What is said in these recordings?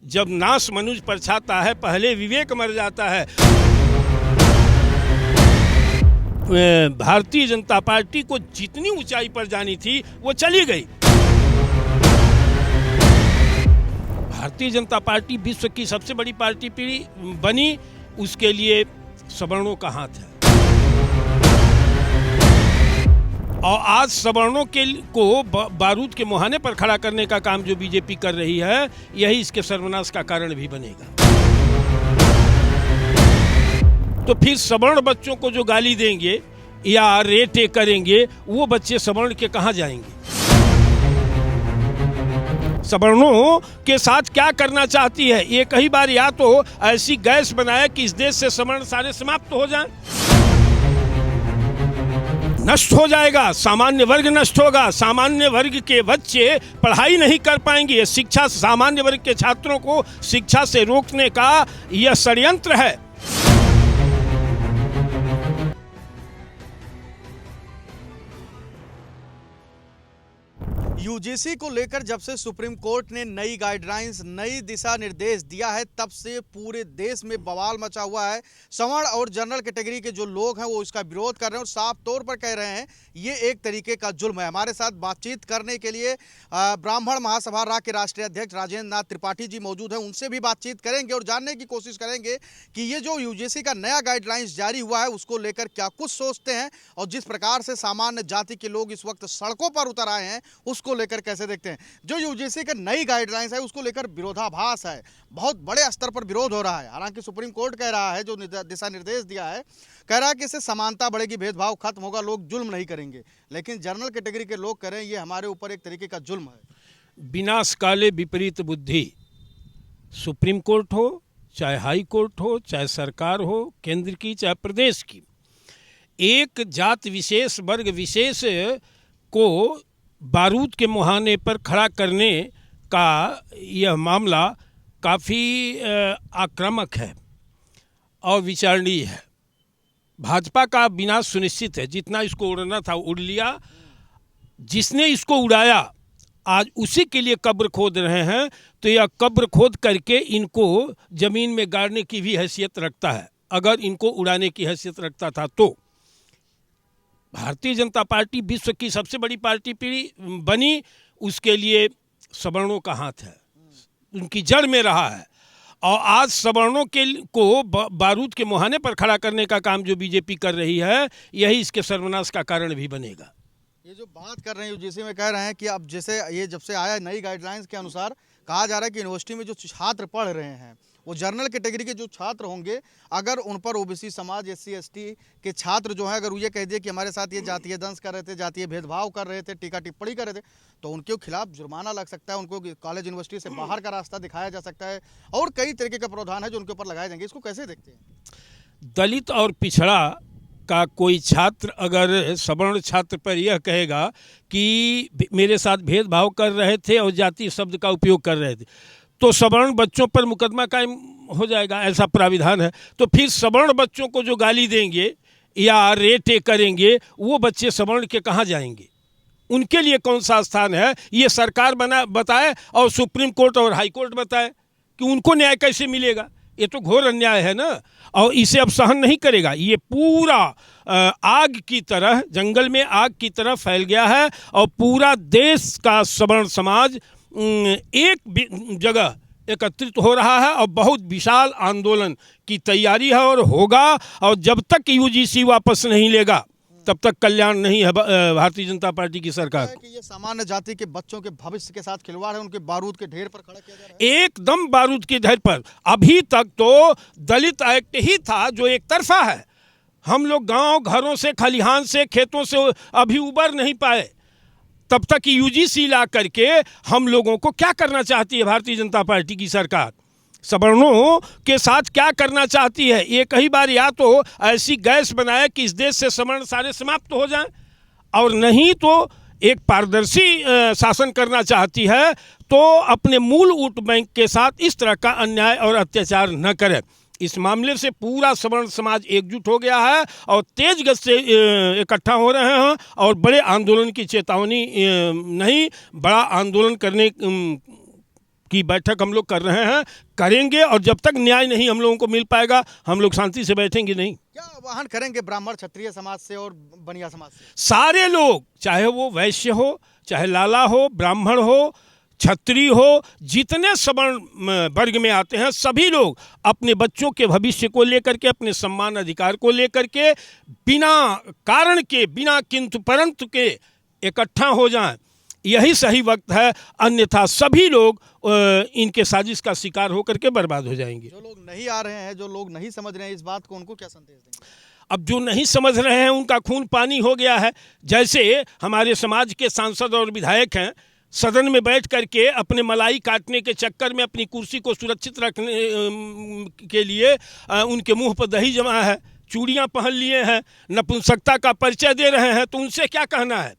जब नाश मनुज पर छाता है पहले विवेक मर जाता है। भारतीय जनता पार्टी को जितनी ऊंचाई पर जानी थी वो चली गई। भारतीय जनता पार्टी विश्व की सबसे बड़ी पार्टी बनी, उसके लिए सवर्णों का हाथ है। और आज सवर्णों को बारूद के मुहाने पर खड़ा करने का काम जो बीजेपी कर रही है, यही इसके सर्वनाश का कारण भी बनेगा। तो फिर सवर्ण बच्चों को जो गाली देंगे या रेटे करेंगे, वो बच्चे सवर्ण के कहाँ जाएंगे? सवर्णों के साथ क्या करना चाहती है? ये कई बार या तो ऐसी गैस बनाए कि इस देश से सवर्ण सारे समाप्त हो जाएं, नष्ट हो जाएगा, सामान्य वर्ग नष्ट होगा, सामान्य वर्ग के बच्चे पढ़ाई नहीं कर पाएंगे। शिक्षा, सामान्य वर्ग के छात्रों को शिक्षा से रोकने का यह षड्यंत्र है। यूजीसी को लेकर जब से सुप्रीम कोर्ट ने नई गाइडलाइंस, नई दिशा निर्देश दिया है, तब से पूरे देश में बवाल मचा हुआ है। सवर्ण और जनरल कैटेगरी के जो लोग हैं वो इसका विरोध कर रहे हैं और साफ तौर पर कह रहे हैं ये एक तरीके का जुल्म है। हमारे साथ बातचीत करने के लिए ब्राह्मण महासभा रा के राष्ट्रीय अध्यक्ष राजेंद्र नाथ त्रिपाठी जी मौजूद हैं। उनसे भी बातचीत करेंगे और जानने की कोशिश करेंगे कि ये जो यूजीसी का नया गाइडलाइंस जारी हुआ है उसको लेकर क्या कुछ सोचते हैं और जिस प्रकार से सामान्य जाति के लोग इस वक्त सड़कों पर उतर आए हैं उसको लेकर कैसे देखते हैं। जो यूजीसी का नई गाइडलाइंस है उसको लेकर विरोधाभास है, बहुत बड़े स्तर पर विरोध हो रहा है। हालांकि सुप्रीम कोर्ट कह रहा है, जो दिशा निर्देश दिया है, कह रहा है कि इससे समानता बढ़ेगी, भेदभाव खत्म होगा, लोग जुल्म नहीं करेंगे। लेकिन जनरल कैटेगरी के लोग कह रहे हैं ये हमारे ऊपर एक तरीके का जुल्म है। विनाश काले विपरीत बुद्धि, सुप्रीम कोर्ट हो, चाहे हाई कोर्ट हो, चाहे सरकार हो, केंद्र की चाहे प्रदेश की, एक जात विशेष, वर्ग विशेष को बारूद के मुहाने पर खड़ा करने का यह मामला काफ़ी आक्रामक है और विचारणीय है। भाजपा का विनाश सुनिश्चित है। जितना इसको उड़ना था उड़ लिया। जिसने इसको उड़ाया आज उसी के लिए कब्र खोद रहे हैं, तो यह कब्र खोद करके इनको ज़मीन में गाड़ने की भी हैसियत रखता है। अगर इनको उड़ाने की हैसियत रखता था तो भारतीय जनता पार्टी विश्व की सबसे बड़ी पार्टी बनी, उसके लिए सवर्णों का हाथ है, उनकी जड़ में रहा है। और आज सवर्णों को बारूद के मुहाने पर खड़ा करने का काम जो बीजेपी कर रही है, यही इसके सर्वनाश का कारण भी बनेगा। ये जो बात कर रहे हैं यूजीसी में, कह रहे हैं कि अब जैसे ये जब से आया नई गाइडलाइंस के अनुसार कहा जा रहा है कि यूनिवर्सिटी में जो छात्र पढ़ रहे हैं वो जनरल कैटेगरी के जो छात्र होंगे, अगर उन पर ओबीसी समाज, एससी एसटी के छात्र जो है, अगर वो ये कह दिए कि हमारे साथ ये जातीय दंश कर रहे थे, जातीय भेदभाव कर रहे थे, टीका टिप्पणी कर रहे थे, तो उनके खिलाफ जुर्माना लग सकता है, उनको कॉलेज यूनिवर्सिटी से बाहर का रास्ता दिखाया जा सकता है और कई तरीके का प्रावधान है जो उनके ऊपर लगाए जाएंगे। इसको कैसे देखते हैं? दलित और पिछड़ा का कोई छात्र अगर सवर्ण छात्र पर यह कहेगा कि मेरे साथ भेदभाव कर रहे थे और जाति शब्द का उपयोग कर रहे थे, तो सवर्ण बच्चों पर मुकदमा कायम हो जाएगा, ऐसा प्राविधान है। तो फिर सवर्ण बच्चों को जो गाली देंगे या रेटे करेंगे, वो बच्चे सवर्ण के कहाँ जाएंगे? उनके लिए कौन सा स्थान है? ये सरकार बताए और सुप्रीम कोर्ट और हाई कोर्ट बताए कि उनको न्याय कैसे मिलेगा। ये तो घोर अन्याय है ना, और इसे अब सहन नहीं करेगा। ये पूरा आग की तरह, जंगल में आग की तरह फैल गया है और पूरा देश का सवर्ण समाज एक जगह एकत्रित हो रहा है और बहुत विशाल आंदोलन की तैयारी है और होगा। और जब तक यूजीसी वापस नहीं लेगा तब तक कल्याण नहीं है भारतीय जनता पार्टी की सरकार को। ये सामान्य जाति के बच्चों के भविष्य के साथ खिलवाड़ है, उनके बारूद के ढेर पर खड़ा किया जा रहा है। एकदम बारूद के ढेर पर। अभी तक तो दलित एक्ट ही था जो एक तरफा है। हम लोग गांव घरों से, खलिहान से, खेतों से अभी उबर नहीं पाए। तब तक यूजीसी ला करके हम लोगों को क्या करना चाहती है भारतीय जनता पार्टी की सरकार? सवर्णों के साथ क्या करना चाहती है? ये कई बार या तो ऐसी गैस बनाए कि इस देश से सवर्ण सारे समाप्त हो जाएं, और नहीं तो एक पारदर्शी शासन करना चाहती है, तो अपने मूल वोट बैंक के साथ इस तरह का अन्याय और अत्याचार न करे। इस मामले से पूरा सवर्ण समाज एकजुट हो गया है और तेज गति से इकट्ठा हो रहे हैं और बड़े आंदोलन की चेतावनी नहीं, बड़ा आंदोलन करने की बैठक हम लोग कर रहे हैं, करेंगे, और जब तक न्याय नहीं हम लोगों को मिल पाएगा हम लोग शांति से बैठेंगे नहीं। क्या आह्वान करेंगे ब्राह्मण क्षत्रिय समाज से और बनिया समाज से? सारे लोग, चाहे वो वैश्य हो, चाहे लाला हो, ब्राह्मण हो, क्षत्रिय हो, जितने सवर्ण वर्ग में आते हैं, सभी लोग अपने बच्चों के भविष्य को लेकर के, अपने सम्मान अधिकार को लेकर के बिना कारण के, बिना किंतु परंतु के इकट्ठा हो जाएं। यही सही वक्त है, अन्यथा सभी लोग इनके साजिश का शिकार होकर के बर्बाद हो जाएंगे। जो लोग नहीं आ रहे हैं, जो लोग नहीं समझ रहे हैं इस बात को, उनको क्या संदेश देंगे? अब जो नहीं समझ रहे हैं उनका खून पानी हो गया है। जैसे हमारे समाज के सांसद और विधायक हैं, सदन में बैठ करके अपने मलाई काटने के चक्कर में अपनी कुर्सी को सुरक्षित रखने के लिए उनके मुंह पर दही जमा है, चूड़ियां पहन लिए हैं, नपुंसकता का परिचय दे रहे हैं। तो उनसे क्या कहना है?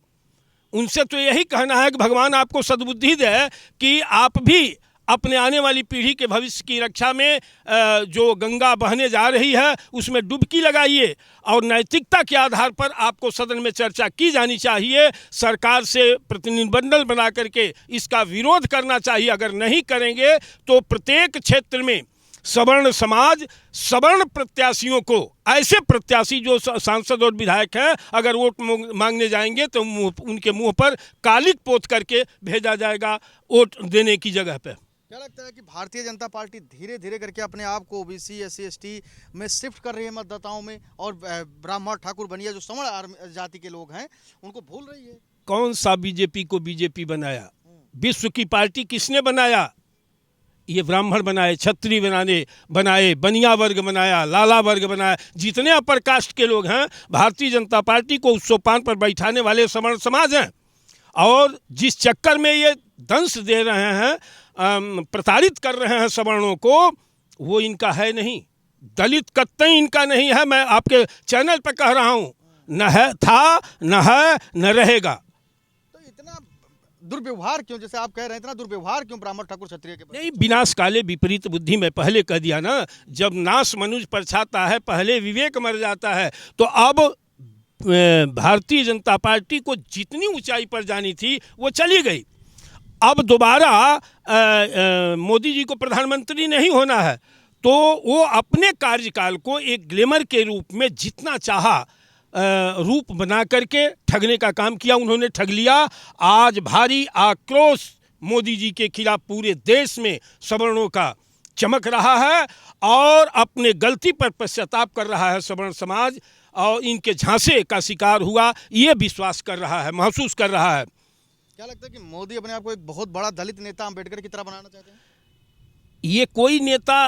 उनसे तो यही कहना है कि भगवान आपको सद्बुद्धि दे कि आप भी अपने आने वाली पीढ़ी के भविष्य की रक्षा में जो गंगा बहने जा रही है उसमें डुबकी लगाइए, और नैतिकता के आधार पर आपको सदन में चर्चा की जानी चाहिए। सरकार से प्रतिनिधिमंडल बना करके इसका विरोध करना चाहिए। अगर नहीं करेंगे तो प्रत्येक क्षेत्र में सवर्ण समाज सवर्ण प्रत्याशियों को, ऐसे प्रत्याशी जो सांसद और विधायक हैं, अगर वोट मांगने जाएंगे तो उनके मुंह पर कालिक पोत करके भेजा जाएगा वोट देने की जगह पे। क्या लगता है कि भारतीय जनता पार्टी धीरे धीरे करके अपने आप को ओबीसी एससी एसटी में शिफ्ट कर रही है मतदाताओं में, और ब्राह्मण ठाकुर बनिया जो सवर्ण जाति के लोग हैं उनको भूल रही है? कौन सा बीजेपी को बीजेपी बनाया? विश्व की पार्टी किसने बनाया? ये ब्राह्मण बनाए, क्षत्रिय बनाए, बनिया वर्ग बनाया, लाला वर्ग बनाया। जितने अपर कास्ट के लोग हैं, भारतीय जनता पार्टी को उस सोपान पर बैठाने वाले सवर्ण समाज हैं। और जिस चक्कर में ये दंश दे रहे हैं, प्रताड़ित कर रहे हैं सवर्णों को, वो इनका है नहीं। दलित कतई इनका नहीं है। मैं आपके चैनल पर कह रहा हूँ, न है, था, न है, न रहेगा। तो इतना दुर्व्यवहार क्यों, जैसे आप कह रहे हैं, इतना दुर्व्यवहार क्यों ब्राह्मण ठाकुर क्षत्रिय के? नहीं, विनाश काले विपरीत बुद्धि, मैं पहले कह दिया ना, जब नाश मनुज पर छाता है पहले विवेक मर जाता है। तो अब भारतीय जनता पार्टी को जितनी ऊंचाई पर जानी थी वो चली गई। अब दोबारा मोदी जी को प्रधानमंत्री नहीं होना है, तो वो अपने कार्यकाल को एक ग्लैमर के रूप में जितना चाहा रूप बना करके ठगने का काम किया। उन्होंने ठग लिया। आज भारी आक्रोश मोदी जी के खिलाफ पूरे देश में सवर्णों का चमक रहा है, और अपने गलती पर पश्चाताप कर रहा है सवर्ण समाज, और इनके झांसे का शिकार हुआ ये विश्वास कर रहा है, महसूस कर रहा है। क्या लगता है कि मोदी अपने आप को एक बहुत बड़ा दलित नेता अम्बेडकर की तरह बनाना चाहते हैं? ये कोई नेता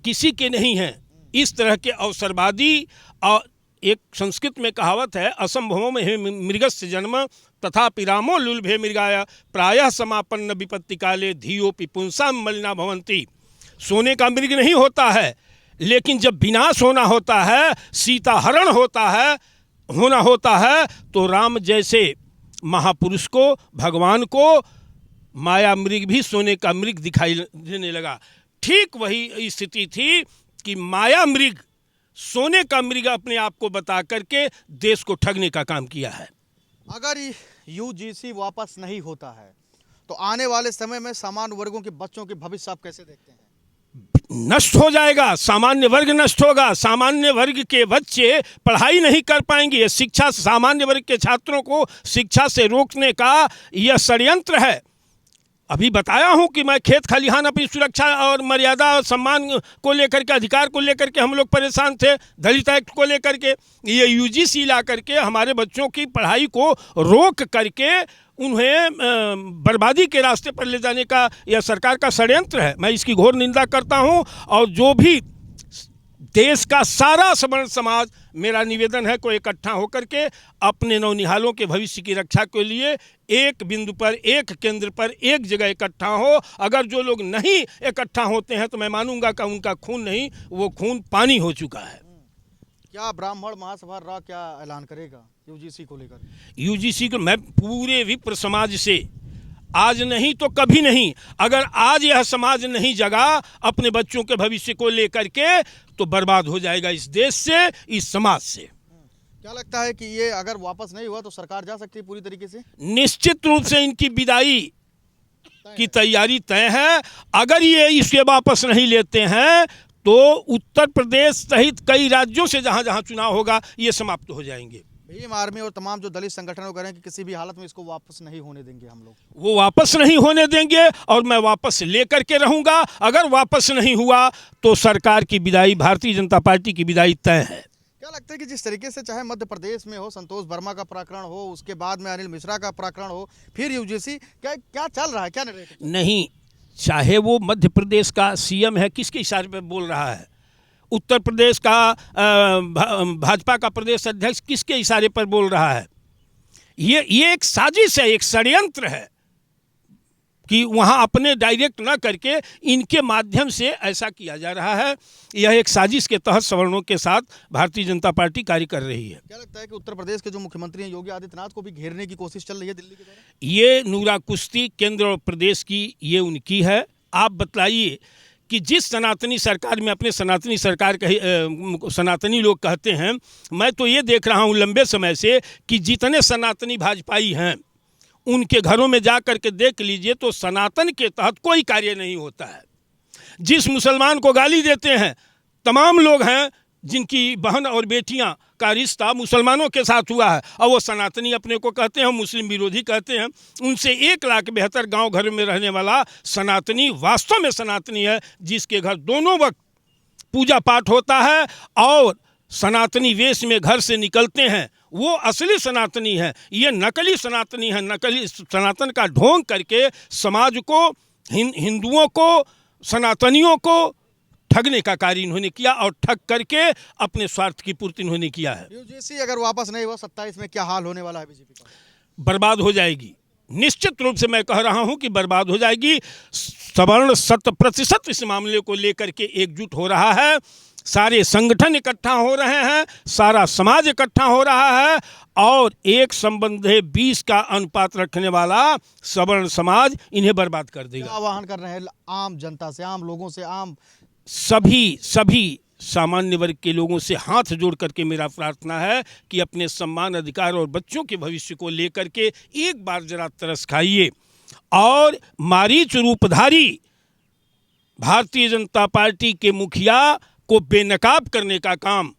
किसी के नहीं है। इस तरह के अवसरवादी, और एक संस्कृत में कहावत है, असंभवो में मृगस्य जन्म तथापि रामो लुलभे मृगाय प्रायः समापन्न विपत्ति काले धियोपि पुंसाम मलिना भवन्ति। सोने का मृग नहीं होता है, लेकिन जब विनाश होना होता है, सीता हरण होना होता है, तो राम जैसे महापुरुष को, भगवान को, माया मृग भी सोने का मृग दिखाई देने लगा। ठीक वही स्थिति थी कि माया मृग सोने का मृग अपने आप को बता करके देश को ठगने का काम किया है। अगर यूजीसी वापस नहीं होता है तो आने वाले समय में सामान्य वर्गों के बच्चों के भविष्य आप कैसे देखते हैं? नष्ट हो जाएगा, सामान्य वर्ग नष्ट होगा। सामान्य वर्ग के बच्चे पढ़ाई नहीं कर पाएंगे। ये शिक्षा, सामान्य वर्ग के छात्रों को शिक्षा से रोकने का यह षड्यंत्र है। अभी बताया हूं कि मैं खेत खलिहान अपनी सुरक्षा और मर्यादा और सम्मान को लेकर के, अधिकार को लेकर के हम लोग परेशान थे। दलित एक्ट को लेकर के ये यूजीसी ला करके हमारे बच्चों की पढ़ाई को रोक करके उन्हें बर्बादी के रास्ते पर ले जाने का यह सरकार का षड्यंत्र है। मैं इसकी घोर निंदा करता हूं। और जो भी देश का सारा सवर्ण समाज, मेरा निवेदन है, को इकट्ठा होकर के अपने नौनिहालों के भविष्य की रक्षा के लिए एक बिंदु पर, एक केंद्र पर, एक जगह इकट्ठा हो। अगर जो लोग नहीं इकट्ठा होते हैं तो मैं मानूंगा कि उनका खून नहीं, वो खून पानी हो चुका है। क्या ब्राह्मण महासभा रा क्या ऐलान करेगा यूजीसी को लेकर? यूजीसी को मैं पूरे विप्र समाज से, आज नहीं तो कभी नहीं, अगर आज यह समाज नहीं जगा अपने बच्चों के भविष्य को लेकर के, तो बर्बाद हो जाएगा इस देश से, इस समाज से। क्या लगता है कि ये अगर वापस नहीं हुआ तो सरकार जा सकती है पूरी तरीके से? निश्चित रूप से इनकी विदाई की तैयारी तय है। अगर ये इसे वापस नहीं लेते हैं तो उत्तर प्रदेश सहित कई राज्यों से जहां जहां चुनाव होगा ये समाप्त हो जाएंगे। भीम आर्मी और तमाम जो दलित संगठन वो कह रहे हैं कि किसी भी हालत में इसको वापस नहीं होने देंगे हम लोग। वो वापस नहीं होने देंगे और मैं वापस लेकर के रहूंगा। अगर वापस नहीं हुआ तो सरकार की विदाई, भारतीय जनता पार्टी की विदाई तय है। क्या लगता है कि जिस तरीके से चाहे मध्य प्रदेश में हो संतोष वर्मा का प्रकरण हो, उसके बाद में अनिल मिश्रा का प्रकरण हो, फिर यूजीसी, क्या क्या चल रहा है, क्या नरेटिव? नहीं, चाहे वो मध्य प्रदेश का सीएम है, किसके इशारे पर बोल रहा है? उत्तर प्रदेश का भाजपा का प्रदेश अध्यक्ष किसके इशारे पर बोल रहा है? ये एक साजिश है, एक षड्यंत्र है कि वहाँ अपने डायरेक्ट ना करके इनके माध्यम से ऐसा किया जा रहा है। यह एक साजिश के तहत सवर्णों के साथ भारतीय जनता पार्टी कार्य कर रही है। क्या लगता है कि उत्तर प्रदेश के जो मुख्यमंत्री हैं योगी आदित्यनाथ को भी घेरने की कोशिश चल रही है दिल्ली के द्वारा? ये नूरा कुश्ती केंद्र और प्रदेश की ये उनकी है। आप बतलाइए कि जिस सनातनी सरकार में अपने सनातनी सरकार सनातनी लोग कहते हैं, मैं तो ये देख रहा हूँ लंबे समय से कि जितने सनातनी भाजपाई हैं उनके घरों में जा कर के देख लीजिए तो सनातन के तहत कोई कार्य नहीं होता है। जिस मुसलमान को गाली देते हैं, तमाम लोग हैं जिनकी बहन और बेटियां का रिश्ता मुसलमानों के साथ हुआ है और वो सनातनी अपने को कहते हैं, मुस्लिम विरोधी कहते हैं। उनसे 1,72,000 गांव घर में रहने वाला सनातनी वास्तव में सनातनी है, जिसके घर दोनों वक्त पूजा पाठ होता है और सनातनी वेश में घर से निकलते हैं, वो असली सनातनी है। ये नकली सनातनी है। नकली सनातन का ढोंग करके समाज को, हिंदुओं को, सनातनियों को ठगने का कार्य इन्होंने किया और ठग करके अपने स्वार्थ की पूर्ति इन्होंने किया है। यूजीसी अगर वापस नहीं हुआ 27 में, क्या हाल होने वाला है बीजेपी का? बर्बाद हो जाएगी। निश्चित रूप से मैं कह रहा हूं कि बर्बाद हो जाएगी। सवर्ण 100% इस मामले को लेकर के एकजुट हो रहा है। सारे संगठन इकट्ठा हो रहे हैं, सारा समाज इकट्ठा हो रहा है और एक संबंधे 20 का अनुपात रखने वाला सवर्ण समाज इन्हें बर्बाद कर देगा। आह्वान कर रहे हैं आम जनता से, आम लोगों से, आम सभी सामान्य वर्ग के लोगों से हाथ जोड़ करके मेरा प्रार्थना है कि अपने सम्मान, अधिकार और बच्चों के भविष्य को लेकर के एक बार जरा तरस खाइए और मारीच रूपधारी भारतीय जनता पार्टी के मुखिया को बेनकाब करने का काम,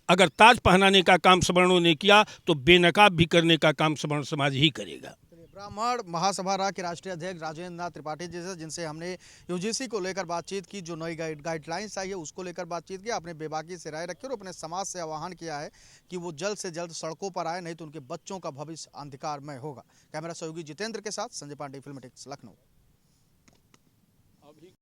अगर ताज पहनाने का काम सवर्णों ने किया तो बेनकाब भी करने का काम सवर्ण समाज ही करेगा। ब्राह्मण महासभा रा के राष्ट्रीय अध्यक्ष राजेंद्र नाथ त्रिपाठी जैसे, जिनसे हमने यूजीसी को लेकर बातचीत की, जो नई गाइडलाइंस आई है उसको लेकर बातचीत की, अपने बेबाकी से राय रखी और अपने समाज से आह्वान किया है कि वो जल्द से जल्द सड़कों पर आए, नहीं तो उनके बच्चों का भविष्य अंधकारमय होगा। कैमरा सहयोगी जितेंद्र के साथ संजय पांडे, फिल्मेटिक्स, लखनऊ।